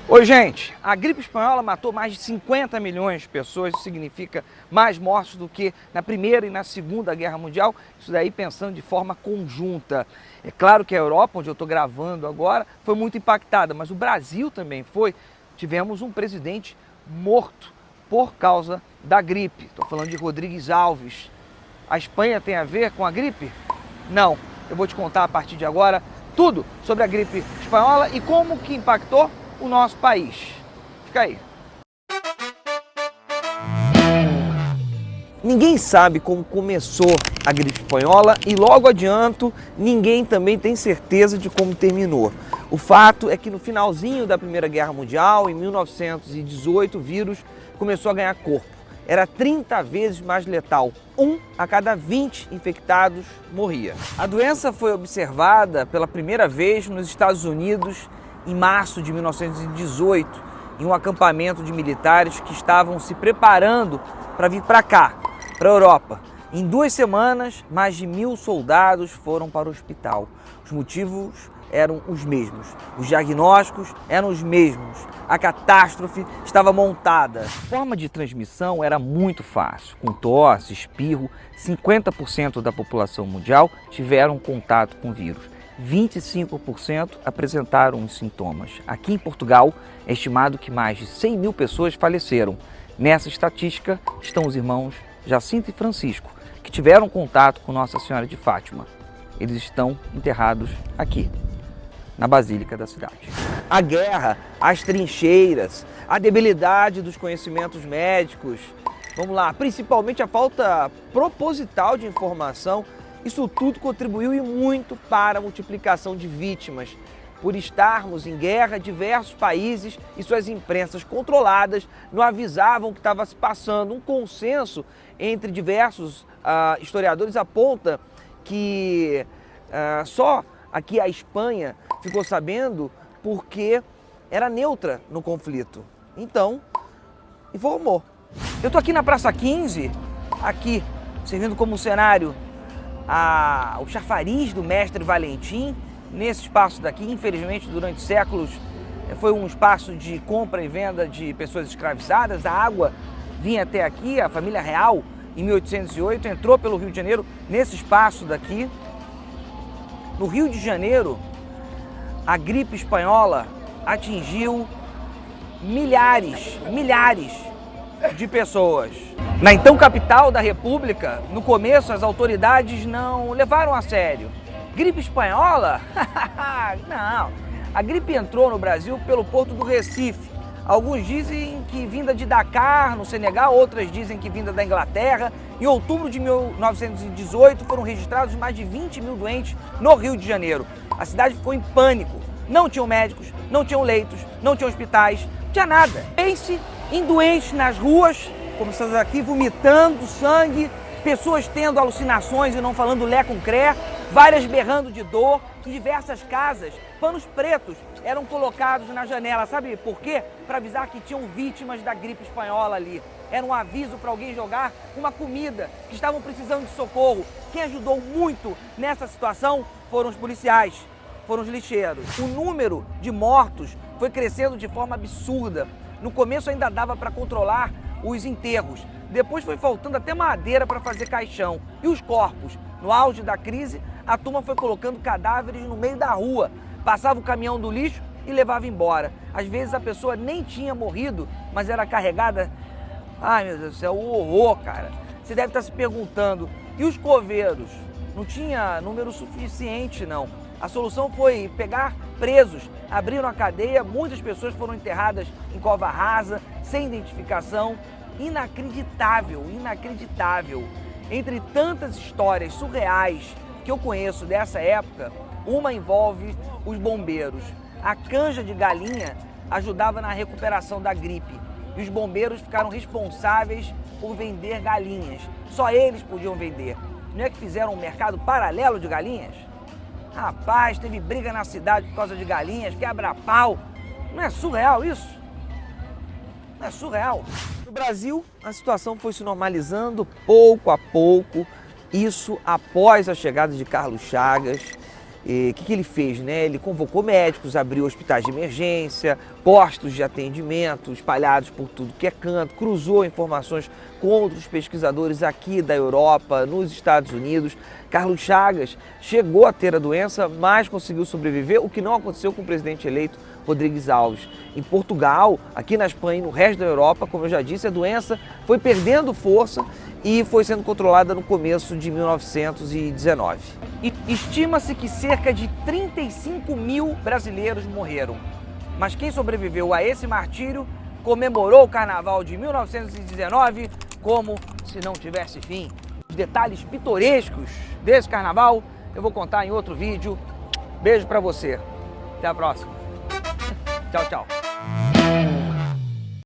Oi, gente! A gripe espanhola matou mais de 50 milhões de pessoas, isso significa mais mortes do que na Primeira e na Segunda Guerra Mundial, isso daí pensando de forma conjunta. É claro que a Europa, onde eu estou gravando agora, foi muito impactada, mas o Brasil também foi. Tivemos um presidente morto por causa da gripe. Estou falando de Rodrigues Alves. A Espanha tem a ver com a gripe? Não. Eu vou te contar a partir de agora tudo sobre a gripe espanhola e como que impactou o nosso país. Fica aí. Ninguém sabe como começou a gripe espanhola e logo adianto, ninguém também tem certeza de como terminou. O fato é que no finalzinho da Primeira Guerra Mundial, em 1918, o vírus começou a ganhar corpo. Era 30 vezes mais letal. 1 a cada 20 infectados morria. A doença foi observada pela primeira vez nos Estados Unidos em março de 1918, em um acampamento de militares que estavam se preparando para vir para cá, para a Europa. Em 2 semanas, mais de 1000 soldados foram para o hospital. Os motivos eram os mesmos, os diagnósticos eram os mesmos, a catástrofe estava montada. A forma de transmissão era muito fácil, com tosse, espirro, 50% da população mundial tiveram contato com o vírus. 25% apresentaram os sintomas. Aqui em Portugal, é estimado que mais de 100 mil pessoas faleceram. Nessa estatística estão os irmãos Jacinto e Francisco, que tiveram contato com Nossa Senhora de Fátima. Eles estão enterrados aqui, na Basílica da cidade. A guerra, as trincheiras, a debilidade dos conhecimentos médicos, vamos lá, principalmente a falta proposital de informação, isso tudo contribuiu e muito para a multiplicação de vítimas. Por estarmos em guerra, diversos países e suas imprensas controladas não avisavam que estava se passando. Um consenso entre diversos historiadores aponta que só aqui a Espanha ficou sabendo porque era neutra no conflito. Então, informou. Eu estou aqui na Praça 15, aqui, servindo como cenário o chafariz do Mestre Valentim. Nesse espaço daqui, infelizmente, durante séculos, foi um espaço de compra e venda de pessoas escravizadas. A água vinha até aqui, a família real, em 1808, entrou pelo Rio de Janeiro nesse espaço daqui. No Rio de Janeiro, a gripe espanhola atingiu milhares de pessoas. Na então capital da República, no começo as autoridades não levaram a sério. Gripe espanhola? Não. A gripe entrou no Brasil pelo porto do Recife. Alguns dizem que vinda de Dakar, no Senegal, outras dizem que vinda da Inglaterra. Em outubro de 1918 foram registrados mais de 20 mil doentes no Rio de Janeiro. A cidade ficou em pânico. Não tinham médicos, não tinham leitos, não tinham hospitais, não tinha nada. Pense em doentes nas ruas, como estamos aqui, vomitando sangue, pessoas tendo alucinações e não falando lé com cré, várias berrando de dor. Em diversas casas, panos pretos eram colocados na janela. Sabe por quê? Para avisar que tinham vítimas da gripe espanhola ali. Era um aviso para alguém jogar uma comida, que estavam precisando de socorro. Quem ajudou muito nessa situação foram os policiais, foram os lixeiros. O número de mortos foi crescendo de forma absurda. No começo ainda dava para controlar os enterros. Depois foi faltando até madeira para fazer caixão. E os corpos? No auge da crise, a turma foi colocando cadáveres no meio da rua. Passava o caminhão do lixo e levava embora. Às vezes a pessoa nem tinha morrido, mas era carregada. Ai, meu Deus do céu, o horror, cara. Você deve estar se perguntando, e os coveiros? Não tinha número suficiente, não. A solução foi pegar presos, abriram a cadeia, muitas pessoas foram enterradas em cova rasa, sem identificação. Inacreditável, inacreditável. Entre tantas histórias surreais que eu conheço dessa época, uma envolve os bombeiros. A canja de galinha ajudava na recuperação da gripe e os bombeiros ficaram responsáveis por vender galinhas. Só eles podiam vender. Não é que fizeram um mercado paralelo de galinhas? Rapaz, teve briga na cidade por causa de galinhas, quebra-pau. Não é surreal isso? Não é surreal? No Brasil, a situação foi se normalizando pouco a pouco, isso após a chegada de Carlos Chagas. O que ele fez, né? Ele convocou médicos, abriu hospitais de emergência, postos de atendimento espalhados por tudo que é canto, cruzou informações com outros pesquisadores aqui da Europa, nos Estados Unidos. Carlos Chagas chegou a ter a doença, mas conseguiu sobreviver, o que não aconteceu com o presidente eleito Rodrigues Alves. Em Portugal, aqui na Espanha e no resto da Europa, como eu já disse, a doença foi perdendo força e foi sendo controlada no começo de 1919. Estima-se que cerca de 35 mil brasileiros morreram. Mas quem sobreviveu a esse martírio comemorou o Carnaval de 1919 como se não tivesse fim. Os detalhes pitorescos desse Carnaval eu vou contar em outro vídeo. Beijo pra você. Até a próxima. Tchau, tchau.